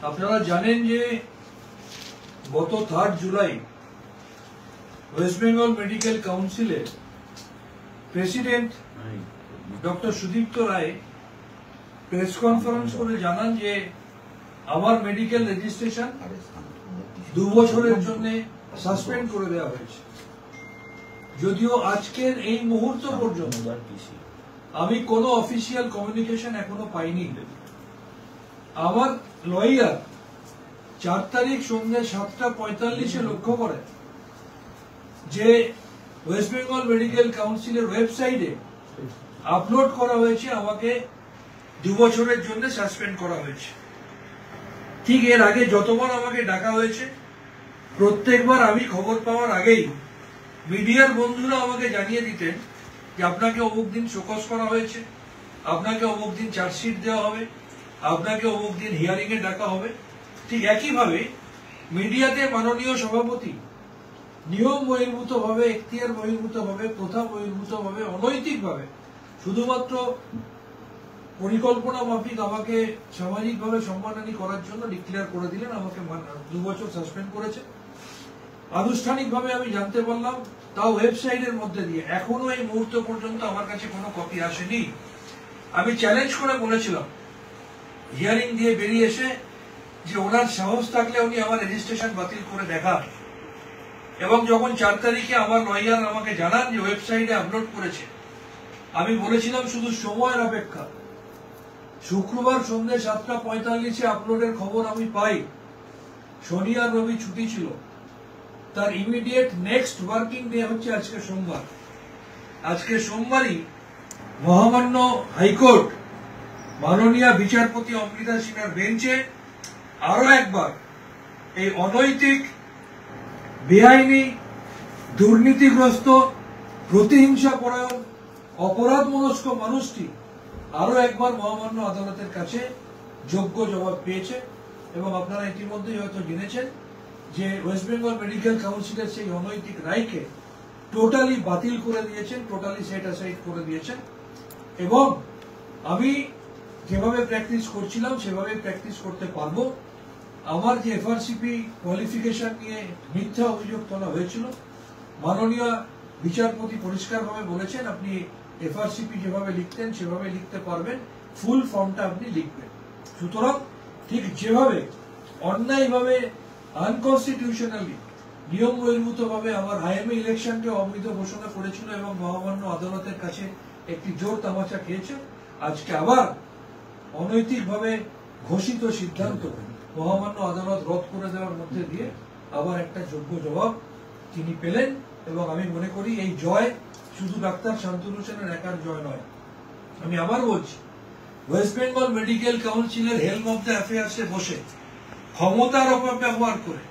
আপনারা জানেন যে গত 3 জুলাই ওয়েস্ট বেঙ্গল মেডিকেল কাউন্সিলের president doctor Sudipta Roy press conference করে জানান যে আমার মেডিকেল রেজিস্ট্রেশন 2 বছরের জন্য সাসপেন্ড করে দেওয়া হয়েছে। যদিও আজকের এই মুহূর্ত পর্যন্ত আমি কোনো অফিসিয়াল কমিউনিকেশন এখনো পাইনি। আমার লয়ার 4 তারিখ সন্ধ্যে 7:45 লক্ষ্য করে যে ওয়েস্ট বেঙ্গল মেডিকেল কাউন্সিলের ওয়েবসাইটে আপলোড করা হয়েছে আমাকে 2 বছরের জন্য সাসপেন্ড করা হয়েছে। ঠিক এর আগে যতবার আমাকে ডাকা হয়েছে প্রত্যেকবার আমি খবর পাওয়ার আগেই মিডিয়ার বন্ধুরা আমাকে জানিয়ে দিতেন যে আপনাকে অমুক দিন শোকজ করা হয়েছে, আপনাকে অমুক দিন চার্জশিট দেওয়া হবে, আপনাকে অমুক দিন হিয়ারিং এ ডাকা হবে। ঠিক একইভাবে মিডিয়াতে মাননীয় সভাপতি নিয়ম বহির্ভূত ভাবে, এখতিয়ার বহির্ভূত ভাবে, প্রথা বহির্ভূত ভাবে, অনৈতিক ভাবে শুধুমাত্র পরিকল্পনা মাফিক আমাকে সামাজিকভাবে সম্মানহানি করার জন্য ডিক্লেয়ার করে দিলেন, আমাকে 2 বছর সাসপেন্ড করেছে। আনুষ্ঠানিকভাবে আমি জানতে পারলাম, তাও ওয়েবসাইটের মধ্যে দিয়ে। এখনো এই মুহূর্ত পর্যন্ত আমার কাছে কোনো কপি আসেনি। আমি চ্যালেঞ্জ করে বলেছিলাম হিয়ারিং দিয়ে বেরিয়ে এসে যে ওনার সাহস থাকলে উনি আমার রেজিস্ট্রেশন বাতিল করে দেখান। এবং যখন 4 তারিখে আমার লয়ার আমাকে জানান যে ওয়েবসাইটে আপলোড করেছে, আমি বলেছিলাম শুধু সময়ের অপেক্ষা। শুক্রবার সন্ধ্যে 7:45 আপলোডের খবর আমি পাই। শনি আর রবি ছুটি ছিল। তার ইমিডিয়েট নেক্সট ওয়ার্কিং ডে হচ্ছে আজকে সোমবার। আজকে সোমবারই মহামান্য হাইকোর্ট মাননীয় বিচারপতি অমৃতা সিনহার বেঞ্চে আরো একবার এই অনৈতিক, বেআইনি, দুর্নীতিগ্রস্ত, প্রতিহিংসা পরায়ণ, অপরাধ মনস্ক মানুষটি আরো একবার মহামান্য আদালতের কাছে যোগ্য জবাব পেয়েছে। এবং আপনারা ইতিমধ্যেই হয়তো জেনেছেন যে ওয়েস্ট বেঙ্গল মেডিকেল কাউন্সিলের সেই অনৈতিক রায়কে টোটালি বাতিল করে দিয়েছেন, টোটালি সেট অ্যাসাইড করে দিয়েছেন। এবং আমি যেভাবে প্র্যাকটিস করছিলাম সেভাবে প্র্যাকটিস করতে পারবো। আমার যে এফআরসিপি কোয়ালিফিকেশন নিয়ে মিথ্যা অভিযোগ তোলা হয়েছিল, মাননীয় বিচারপতি পরিষ্কারভাবে বলেছেন আপনি এফআরসিপি যেভাবে লিখতেন সেভাবে লিখতে পারবেন, ফুল ফর্মটা আপনি লিখবেন। সুতরাং ঠিক যেভাবে অন্যায়ভাবে, আনকনস্টিটিউশনালি, নিয়ম বহির্ভূত ভাবে আমার আইএমএ ইলেকশনকে অবৈধ ঘোষণা করেছিল এবং মহামান্য আদালতের কাছে একটি জোর তামাচা খেয়েছে, আজকে আবার অনৈতিকভাবে ঘোষিত সিদ্ধান্ত মহামান্য আদালত রদ করে দেওয়ার মধ্যে দিয়ে আবার একটা যোগ্য জবাব তিনি পেলেন। এবং আমি মনে করি এই জয় শুধু ডাক্তার শান্তনু সেনের একার জয় নয়। আমি আবার বলছি, ওয়েস্ট বেঙ্গল মেডিকেল কাউন্সিলের হেলম অব দ্য অ্যাফেয়ার্সে বসে ক্ষমতার অপব্যবহার করে,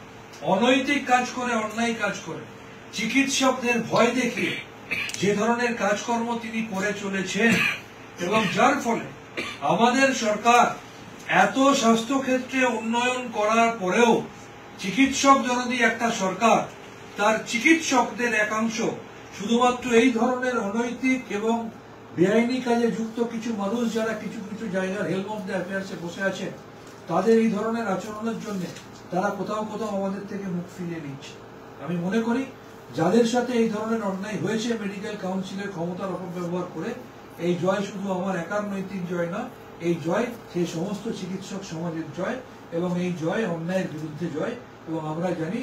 অনৈতিক কাজ করে, অন্যায় কাজ করে, চিকিৎসকদের ভয় দেখিয়ে যে ধরনের কাজকর্ম তিনি করে চলেছেন, এবং যার ফলে আমাদের সরকার এত স্বাস্থ্যক্ষেত্রে উন্নয়ন করার পরেও চিকিৎসক জননী একটা সরকার, তার চিকিৎসকদের একাংশ শুধুমাত্র এই ধরনের অনৈতিক এবং বেআইনি কাজে যুক্ত কিছু মানুষ যারা কিছু কিছু জায়গার হেলম অব দ্য অ্যাফেয়ার্সে বসে আছে, তাদের এই ধরনের আচরণের জন্য তারা কোথাও কোথাও আমাদের থেকে মুখ ফিরিয়ে নিচ্ছে। আমি মনে করি যাদের সাথে এই ধরনের অন্যায় হয়েছে মেডিকেল কাউন্সিলের ক্ষমতার অপব্যবহার করে, এই জয় শুধু আমার একার নৈতিক জয় না, এই জয় সেই সমস্ত চিকিৎসক সমাজের জয়, এবং এই জয় অন্যায়ের বিরুদ্ধে জয়। এবং আমরা জানি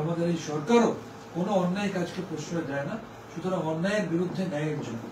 আমাদের এই সরকারও কোনো অন্যায় কাজকে প্রশ্রয় দেয় না। সুতরাং অন্যায়ের বিরুদ্ধে ন্যায়ের জন্য।